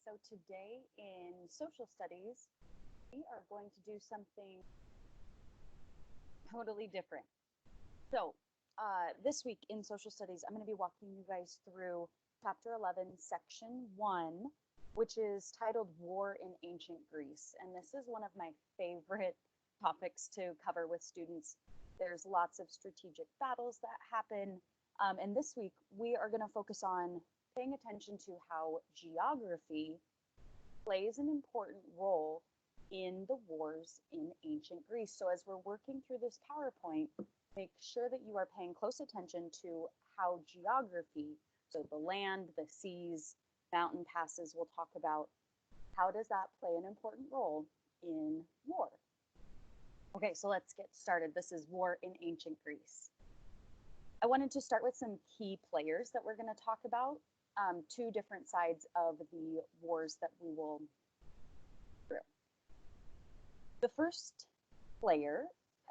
So today in social studies, we are going to do something totally different. So this week in social studies, I'm going to be walking you guys through chapter 11, section 1, which is titled War in Ancient Greece. And this is one of my favorite topics to cover with students. There's lots of strategic battles that happen. And this week, we are going to focus on paying attention to how geography plays an important role in the wars in ancient Greece. So as we're working through this PowerPoint, make sure that you are paying close attention to how geography, so the land, the seas, mountain passes, we'll talk about how does that play an important role in war. Okay, so let's get started. This is war in ancient Greece. I wanted to start with some key players that we're going to talk about, two different sides of the wars that we will through. The first player,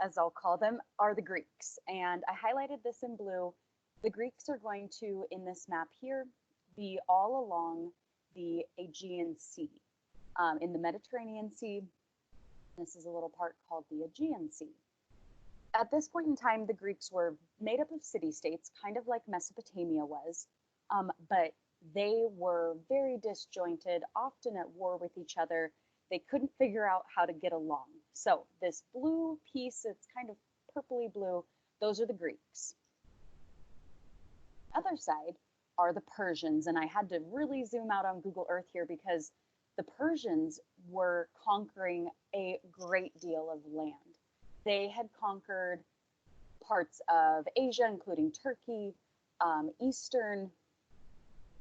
as I'll call them, are the Greeks. And I highlighted this in blue. The Greeks are going to, in this map here, be all along the Aegean Sea. In the Mediterranean Sea, this is a little part called the Aegean Sea. At this point in time, the Greeks were made up of city-states, kind of like Mesopotamia was, but they were very disjointed, often at war with each other. They couldn't figure out how to get along. So this blue piece, it's kind of purpley blue, those are the Greeks. Other side are the Persians, and I had to really zoom out on Google Earth here because the Persians were conquering a great deal of land. They had conquered parts of Asia, including Turkey, Eastern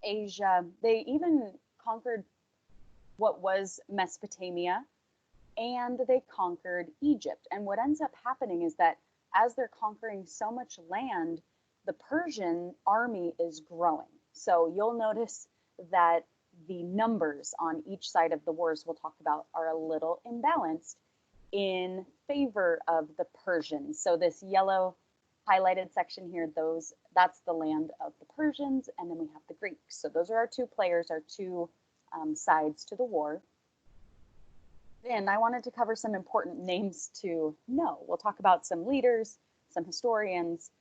Asia. They even conquered what was Mesopotamia, and they conquered Egypt. And what ends up happening is that as they're conquering so much land, the Persian army is growing. So you'll notice that the numbers on each side of the wars we'll talk about are a little imbalanced in favor of the Persians. So this yellow highlighted section here, that's the land of the Persians, and then we have the Greeks. So those are our two players, our two sides to the war. Then I wanted to cover some important names to know. We'll talk about some leaders, some historians,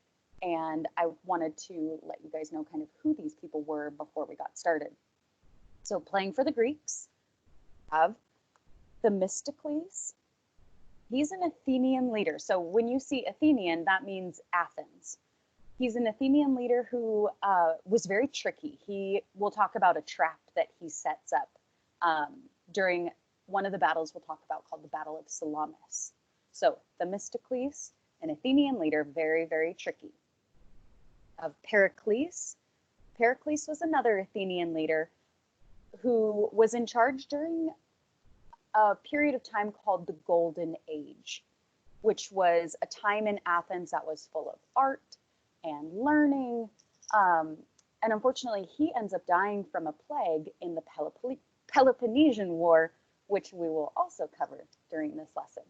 and I wanted to let you guys know kind of who these people were before we got started. So playing for the Greeks, have Themistocles. He's an Athenian leader. So when you see Athenian, that means Athens. He's an Athenian leader who was very tricky. We'll talk about a trap that he sets up during one of the battles we'll talk about called the Battle of Salamis. So Themistocles, an Athenian leader, very, very tricky. Of Pericles. Pericles was another Athenian leader who was in charge during a period of time called the Golden Age, which was a time in Athens that was full of art and learning. And unfortunately, he ends up dying from a plague in the Peloponnesian War, which we will also cover during this lesson.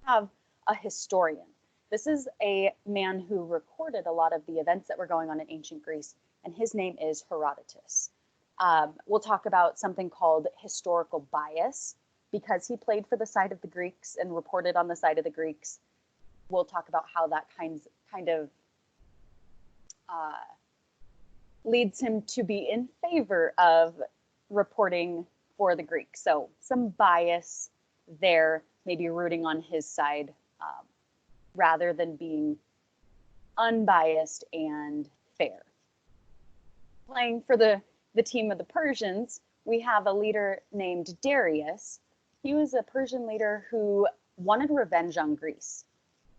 Have a historian. This is a man who recorded a lot of the events that were going on in ancient Greece, and his name is Herodotus. We'll talk about something called historical bias. Because he played for the side of the Greeks and reported on the side of the Greeks, we'll talk about how that kind of leads him to be in favor of reporting for the Greeks. So some bias there, maybe rooting on his side rather than being unbiased and fair. Playing for the team of the Persians, we have a leader named Darius. He was a Persian leader who wanted revenge on Greece.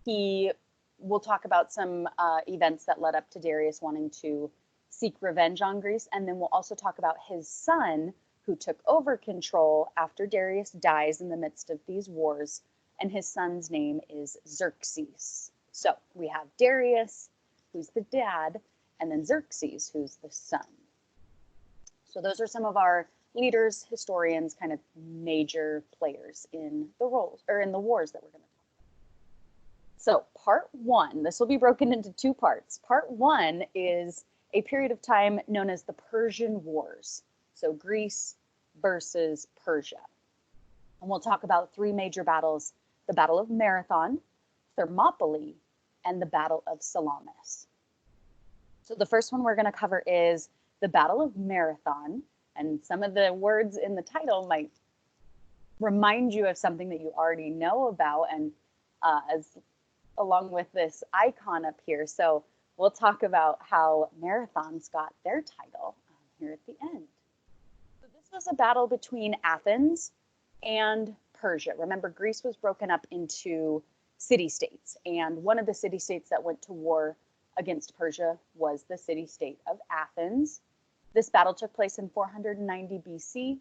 We'll talk about some events that led up to Darius wanting to seek revenge on Greece, and then we'll also talk about his son who took over control after Darius dies in the midst of these wars, and his son's name is Xerxes. So we have Darius, who's the dad, and then Xerxes, who's the son. So those are some of our leaders, historians, kind of major players in the roles or in the wars that we're going to talk about. So part one, this will be broken into two parts. Part one is a period of time known as the Persian Wars. So Greece versus Persia. And we'll talk about three major battles: the Battle of Marathon, Thermopylae, and the Battle of Salamis. So the first one we're going to cover is the Battle of Marathon. And some of the words in the title might remind you of something that you already know about, and as along with this icon up here. So we'll talk about how marathons got their title here at the end. So this was a battle between Athens and Persia. Remember, Greece was broken up into city-states, and one of the city-states that went to war against Persia was the city-state of Athens. This battle took place in 490 BC.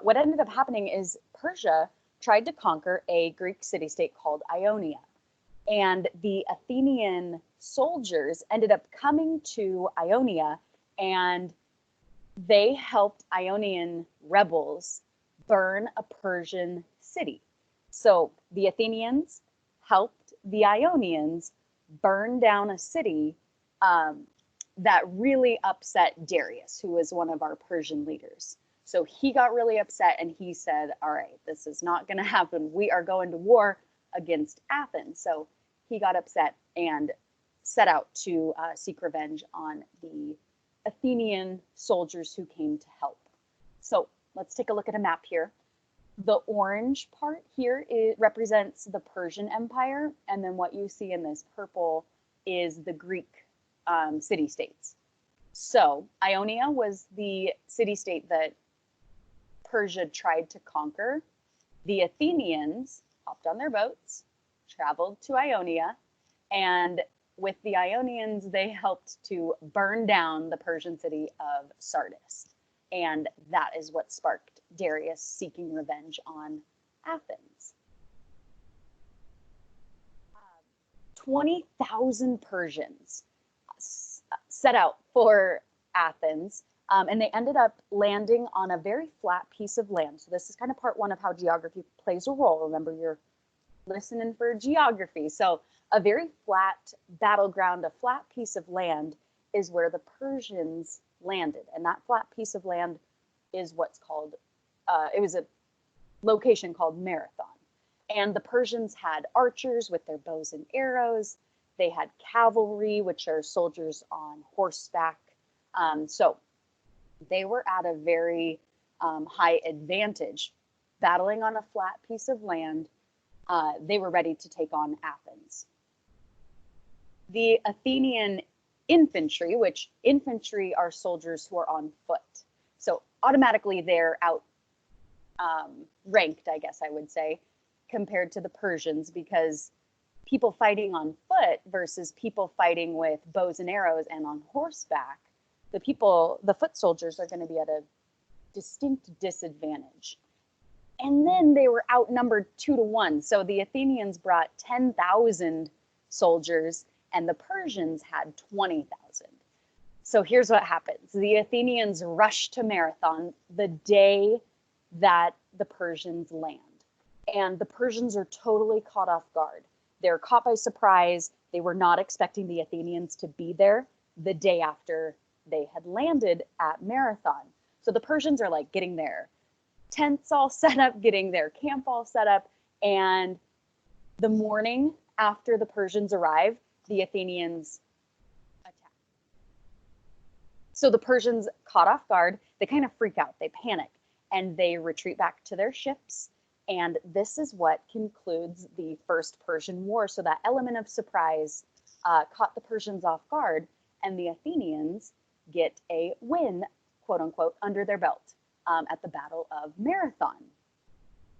What ended up happening is Persia tried to conquer a Greek city-state called Ionia, and the Athenian soldiers ended up coming to Ionia, and they helped Ionian rebels burn a Persian city. So the Athenians helped the Ionians burn down a city that really upset Darius, who was one of our Persian leaders. So he got really upset and he said, all right, this is not going to happen. We are going to war against Athens. So he got upset and set out to seek revenge on the Athenian soldiers who came to help. So let's take a look at a map here. The orange part here, it represents the Persian Empire, and then what you see in this purple is the Greek city-states. So Ionia was the city-state that Persia tried to conquer. The Athenians hopped on their boats, traveled to Ionia, and with the Ionians, they helped to burn down the Persian city of Sardis. And that is what sparked Darius seeking revenge on Athens. 20,000 Persians set out for Athens, and they ended up landing on a very flat piece of land. So this is kind of part one of how geography plays a role. Remember, you're listening for geography. So a very flat battleground, a flat piece of land is where the Persians landed. And that flat piece of land is what's called, it was a location called Marathon. And the Persians had archers with their bows and arrows. They had cavalry, which are soldiers on horseback. So they were at a very high advantage. Battling on a flat piece of land, they were ready to take on Athens. The Athenian infantry, which infantry are soldiers who are on foot. So automatically they're out ranked, I guess I would say, compared to the Persians, because people fighting on foot versus people fighting with bows and arrows and on horseback, the foot soldiers are going to be at a distinct disadvantage. And then they were outnumbered 2-1. So the Athenians brought 10,000 soldiers and the Persians had 20,000. So here's what happens. The Athenians rush to Marathon the day that the Persians land. And the Persians are totally caught off guard. They're caught by surprise. They were not expecting the Athenians to be there the day after they had landed at Marathon. So the Persians are like getting their tents all set up, getting their camp all set up. And the morning after the Persians arrive, the Athenians attack. So the Persians, caught off guard, they kind of freak out, they panic, and they retreat back to their ships. And this is what concludes the First Persian War. So that element of surprise caught the Persians off guard, and the Athenians get a win, quote unquote, under their belt at the Battle of Marathon.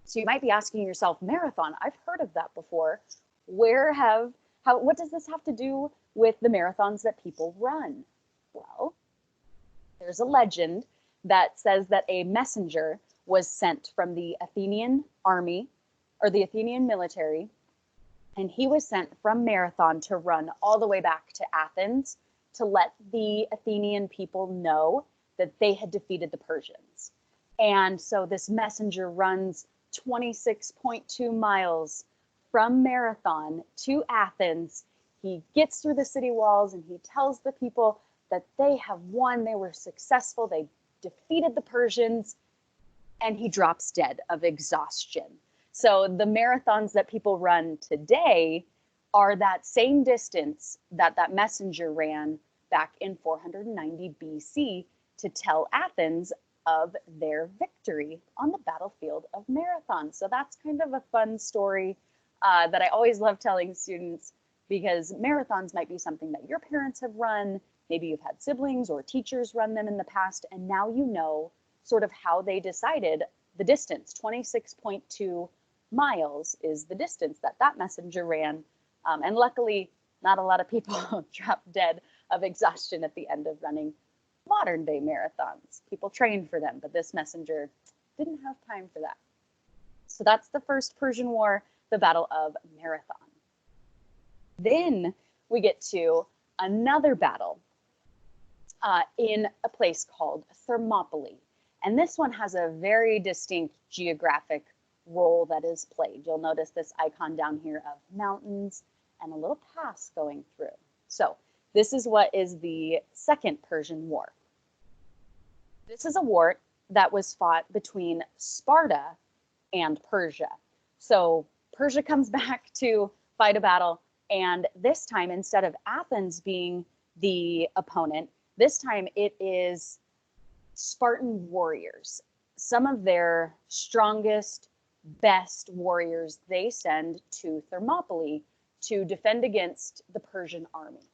So you might be asking yourself, Marathon, I've heard of that before. What does this have to do with the marathons that people run? Well, there's a legend that says that a messenger was sent from the Athenian army or the Athenian military, and he was sent from Marathon to run all the way back to Athens to let the Athenian people know that they had defeated the Persians. And so this messenger runs 26.2 miles from Marathon to Athens. He gets through the city walls and he tells the people that they have won. They were successful. They defeated the Persians, and he drops dead of exhaustion. So the marathons that people run today are that same distance that that messenger ran back in 490 BC to tell Athens of their victory on the battlefield of Marathon. So that's kind of a fun story that I always love telling students, because marathons might be something that your parents have run. Maybe you've had siblings or teachers run them in the past, and now you know sort of how they decided the distance. 26.2 miles is the distance that that messenger ran. And luckily, not a lot of people dropped dead of exhaustion at the end of running modern day marathons. People train for them, but this messenger didn't have time for that. So that's the first Persian War, the Battle of Marathon. Then we get to another battle in a place called Thermopylae. And this one has a very distinct geographic role that is played. You'll notice this icon down here of mountains and a little pass going through. So this is what is the Second Persian War. This is a war that was fought between Sparta and Persia. So Persia comes back to fight a battle, and this time, instead of Athens being the opponent, this time it is Spartan warriors. Some of their strongest, best warriors they send to Thermopylae to defend against the Persian army.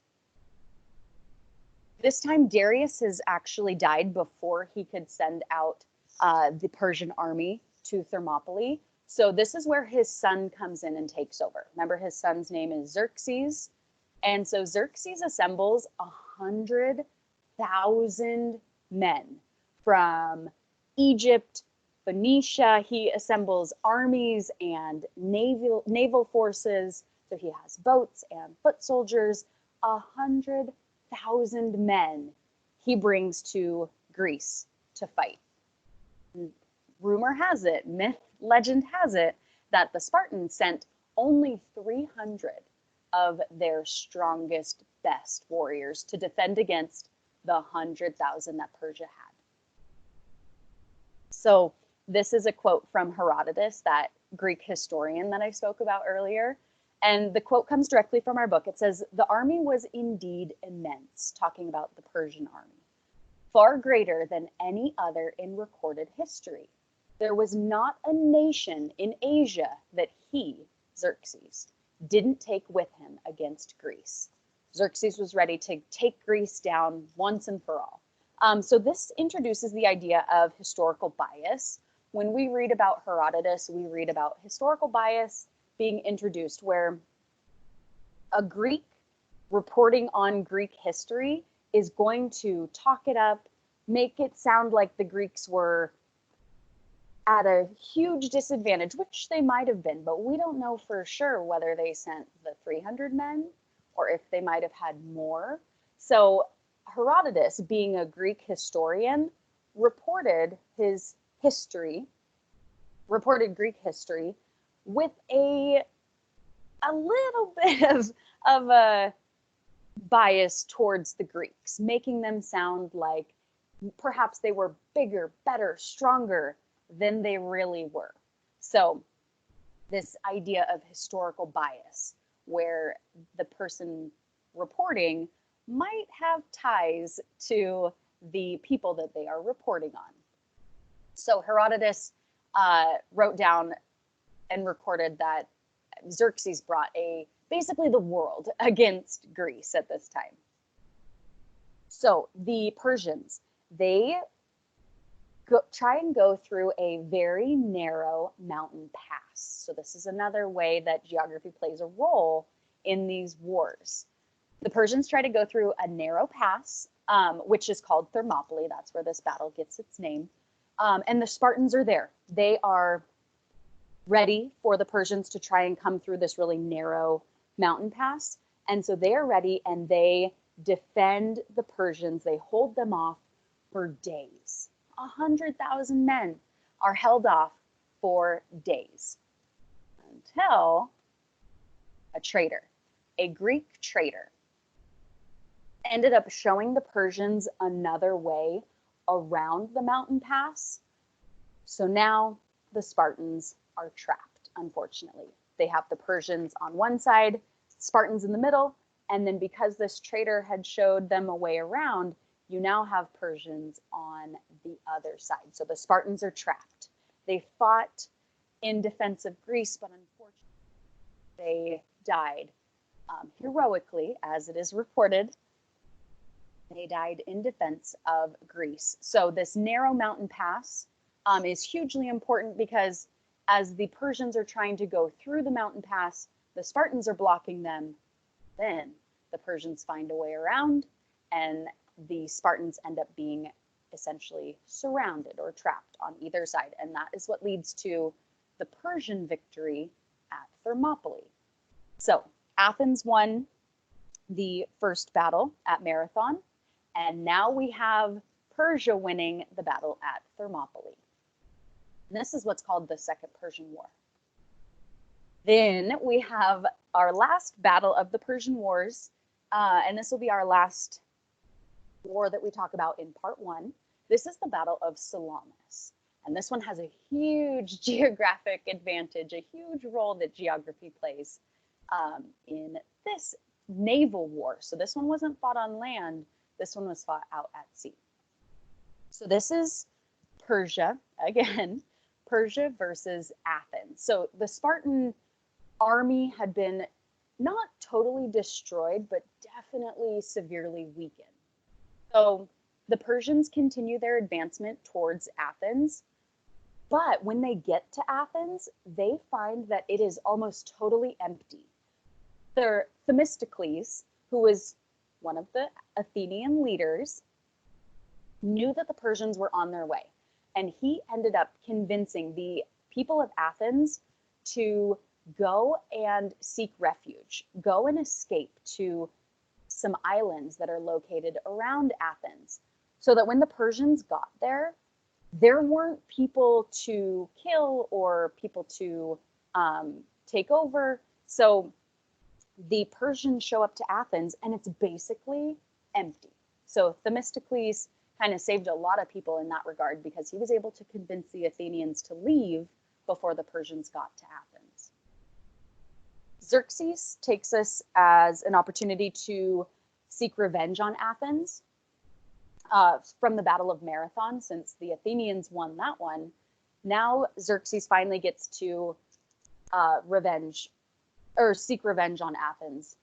This time Darius has actually died before he could send out the Persian army to Thermopylae. So this is where his son comes in and takes over. Remember, his son's name is Xerxes. And so Xerxes assembles 100,000 men from Egypt, Phoenicia. He assembles armies and naval forces. So he has boats and foot soldiers. 100,000 men he brings to Greece to fight. Rumor has it, myth, legend has it, that the Spartans sent only 300 of their strongest, best warriors to defend against the 100,000 that Persia had. So this is a quote from Herodotus, that Greek historian that I spoke about earlier. And the quote comes directly from our book. It says, "The army was indeed immense," talking about the Persian army, "far greater than any other in recorded history. There was not a nation in Asia that he, Xerxes, didn't take with him against Greece." Xerxes was ready to take Greece down once and for all. So this introduces the idea of historical bias. When we read about Herodotus, we read about historical bias being introduced, where a Greek reporting on Greek history is going to talk it up, make it sound like the Greeks were at a huge disadvantage, which they might have been, but we don't know for sure whether they sent the 300 men or if they might have had more. So Herodotus, being a Greek historian, reported Greek history with a little bit of a bias towards the Greeks, making them sound like perhaps they were bigger, better, stronger than they really were. So this idea of historical bias, where the person reporting might have ties to the people that they are reporting on. So Herodotus wrote down and recorded that Xerxes brought basically the world against Greece at this time. So the Persians, they try and go through a very narrow mountain pass. So this is another way that geography plays a role in these wars. The Persians try to go through a narrow pass, which is called Thermopylae. That's where this battle gets its name. And the Spartans are there. They are ready for the Persians to try and come through this really narrow mountain pass. And so they are ready, and they defend the Persians. They hold them off for days. 100,000 men are held off for days until a traitor, a Greek traitor, ended up showing the Persians another way around the mountain pass. So now the Spartans are trapped, unfortunately. They have the Persians on one side, Spartans in the middle, and then because this traitor had showed them a way around, you now have Persians on the other side. So the Spartans are trapped. They fought in defense of Greece, but unfortunately they died heroically, as it is reported. They died in defense of Greece. So this narrow mountain pass is hugely important because as the Persians are trying to go through the mountain pass, the Spartans are blocking them. Then the Persians find a way around, and the Spartans end up being essentially surrounded or trapped on either side. And that is what leads to the Persian victory at Thermopylae. So Athens won the first battle at Marathon, and now we have Persia winning the battle at Thermopylae. And this is what's called the Second Persian War. Then we have our last battle of the Persian Wars, and this will be our last war that we talk about in part one. This is the Battle of Salamis. And this one has a huge geographic advantage, a huge role that geography plays in this naval war. So this one wasn't fought on land. This one was fought out at sea. So this is Persia, again, Persia versus Athens. So the Spartan army had been not totally destroyed, but definitely severely weakened. So the Persians continue their advancement towards Athens. But when they get to Athens, they find that it is almost totally empty. Themistocles, who was one of the Athenian leaders, knew that the Persians were on their way. And he ended up convincing the people of Athens to go and seek refuge, go and escape to some islands that are located around Athens, so that when the Persians got there, there weren't people to kill or people to take over. So the Persians show up to Athens and it's basically empty. So Themistocles kind of saved a lot of people in that regard because he was able to convince the Athenians to leave before the Persians got to Athens. Xerxes takes us as an opportunity to seek revenge on Athens from the Battle of Marathon, since the Athenians won that one. Now Xerxes finally gets to seek revenge on Athens.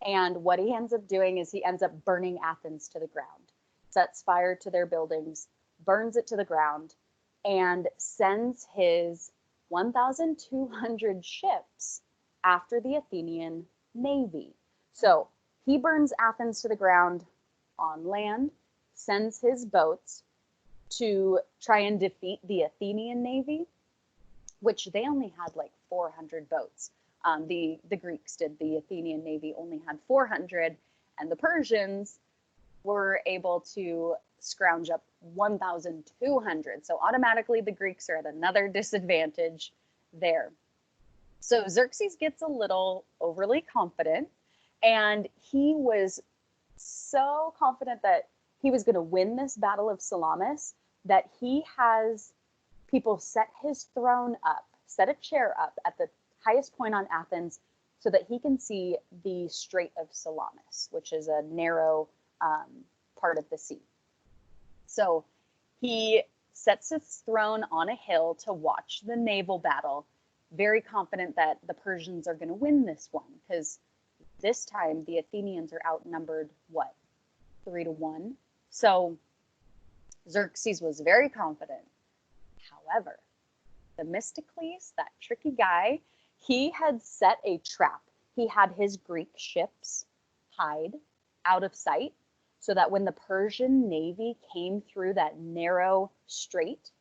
And what he ends up doing is he ends up burning Athens to the ground, sets fire to their buildings, burns it to the ground, and sends his 1,200 ships after the Athenian navy. So he burns Athens to the ground on land, sends his boats to try and defeat the Athenian navy, which they only had like 400 boats. The Greeks did. The Athenian navy only had 400, and the Persians were able to scrounge up 1,200. So automatically the Greeks are at another disadvantage there. So Xerxes gets a little overly confident, and he was so confident that he was going to win this Battle of Salamis that he has people set his throne up, set a chair up at the highest point on Athens so that he can see the Strait of Salamis, which is a narrow part of the sea. So he sets his throne on a hill to watch the naval battle, very confident that the Persians are going to win this one, because this time the Athenians are outnumbered, 3-1. So Xerxes was very confident. However, Themistocles, that tricky guy, he had set a trap. He had his Greek ships hide out of sight so that when the Persian navy came through that narrow strait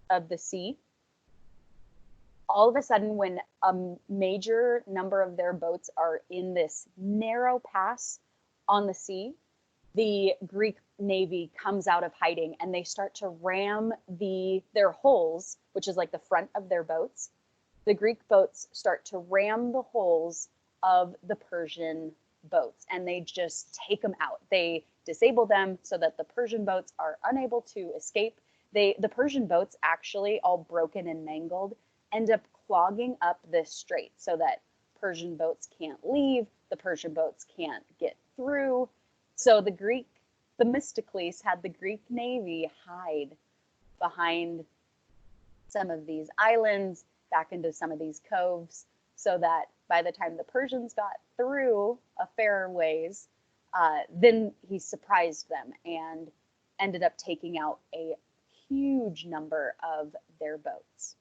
of the sea, all of a sudden, when a major number of their boats are in this narrow pass on the sea, the Greek navy comes out of hiding and they start to ram their hulls, which is like the front of their boats. The Greek boats start to ram the hulls of the Persian boats and they just take them out. They disable them so that the Persian boats are unable to escape. The Persian boats, actually all broken and mangled, end up clogging up this strait so that Persian boats can't leave, the Persian boats can't get through. So Themistocles had the Greek navy hide behind some of these islands, back into some of these coves, so that by the time the Persians got through a fair ways, then he surprised them and ended up taking out a huge number of their boats.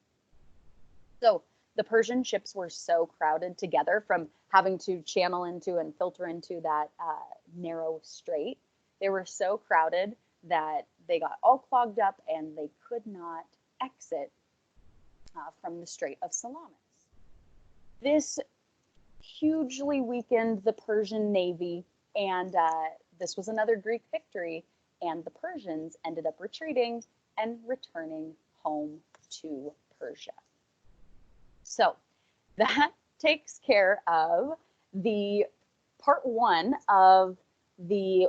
So the Persian ships were so crowded together from having to channel into and filter into that narrow strait. They were so crowded that they got all clogged up and they could not exit from the Strait of Salamis. This hugely weakened the Persian navy, and this was another Greek victory, and the Persians ended up retreating and returning home to Persia. So that takes care of the part one of the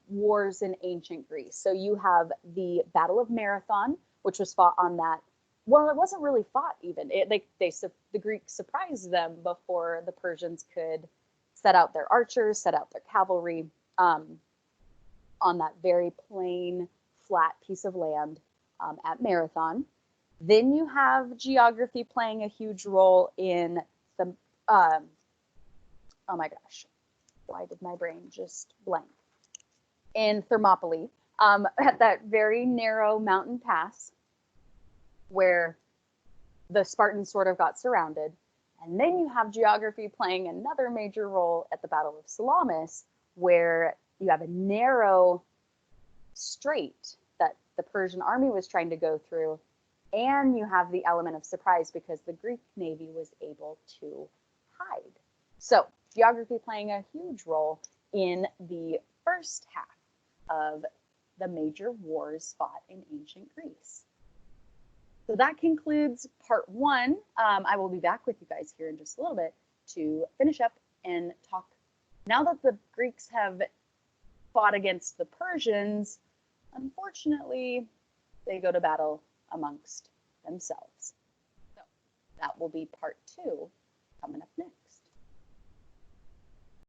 wars in ancient Greece. So you have the Battle of Marathon, which was fought on that. Well, it wasn't really fought even. The Greeks surprised them before the Persians could set out their archers, set out their cavalry on that very plain, flat piece of land at Marathon. Then you have geography playing a huge role in the, oh my gosh, why did my brain just blank? In Thermopylae, at that very narrow mountain pass where the Spartans sort of got surrounded. And then you have geography playing another major role at the Battle of Salamis, where you have a narrow strait that the Persian army was trying to go through, and you have the element of surprise because the Greek navy was able to hide. So geography playing a huge role in the first half of the major wars fought in ancient Greece. So that concludes part one. I will be back with you guys here in just a little bit to finish up and talk. Now that the Greeks have fought against the Persians, unfortunately, they go to battle amongst themselves. So that will be part two coming up next.